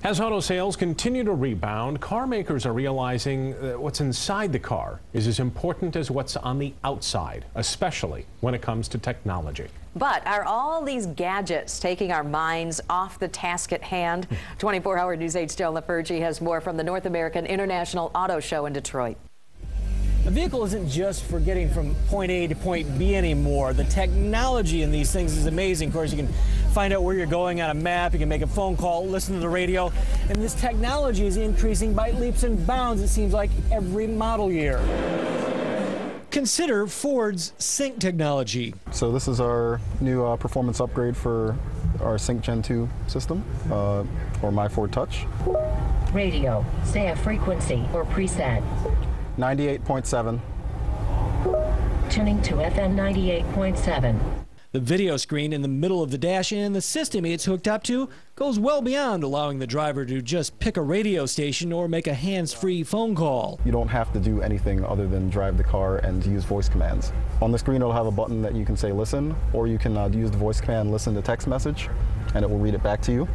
As auto sales continue to rebound, car makers are realizing that what's inside the car is as important as what's on the outside, especially when it comes to technology. But are all these gadgets taking our minds off the task at hand? 24-hour News 8's Joe LaFurgey has more from the North American International Auto Show in Detroit. A vehicle isn't just for getting from point A to point B anymore. The technology in these things is amazing. Of course, you can find out where you're going on a map, you can make a phone call, listen to the radio, and this technology is increasing by leaps and bounds, it seems like, every model year. Consider Ford's Sync technology. So this is our new performance upgrade for our Sync Gen 2 system, or My Ford Touch. Radio, say a frequency or preset. 98.7. Tuning to FM 98.7. The video screen in the middle of the dash and the system it's hooked up to goes well beyond allowing the driver to just pick a radio station or make a hands-free phone call. You don't have to do anything other than drive the car and use voice commands. On the screen it'll have a button that you can say listen, or you can use the voice command listen to text message and it will read it back to you.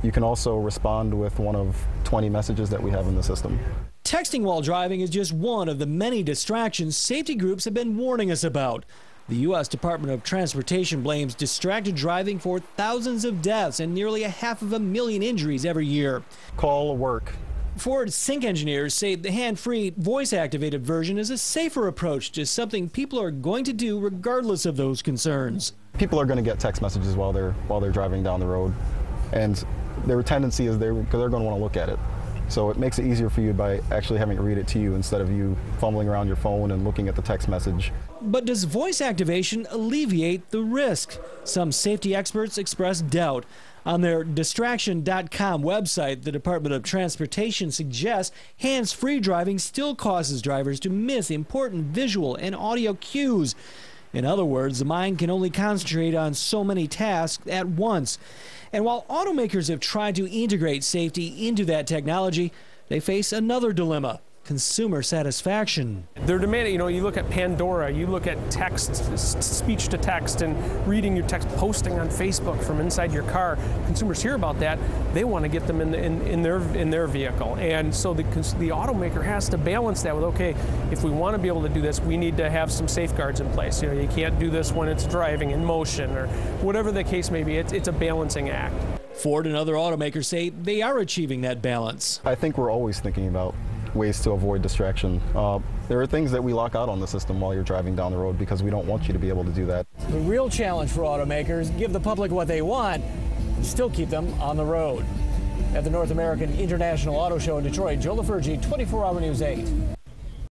You can also respond with one of 20 messages that we have in the system. Texting while driving is just one of the many distractions safety groups have been warning us about. The U.S. Department of Transportation blames distracted driving for thousands of deaths and nearly 500,000 injuries every year. Call work. Ford Sync engineers say the hand-free, voice-activated version is a safer approach to something people are going to do regardless of those concerns. People are going to get text messages while they're driving down the road, and their tendency is they're going to want to look at it. So it makes it easier for you by actually having it read it to you instead of you fumbling around your phone and looking at the text message. But does voice activation alleviate the risk? Some safety experts express doubt. On their distraction.com website, the Department of Transportation suggests hands-free driving still causes drivers to miss important visual and audio cues. In other words, the mind can only concentrate on so many tasks at once. And while automakers have tried to integrate safety into that technology, they face another dilemma: consumer satisfaction. They're demanding, you look at Pandora, you look at text, speech to text, and reading your text, posting on Facebook from inside your car. Consumers hear about that, they want to get them in their vehicle. And so the automaker has to balance that with, okay, if we want to be able to do this, we need to have some safeguards in place. You can't do this when it's driving in motion or whatever the case may be. It's a balancing act. Ford and other automakers say they are achieving that balance. I think we're always thinking about ways to avoid distraction. There are things that we lock out on the system while you're driving down the road because we don't want you to be able to do that. The real challenge for automakers: give the public what they want and still keep them on the road. At the North American International Auto Show in Detroit, Joe LaFurgey, 24-hour News 8.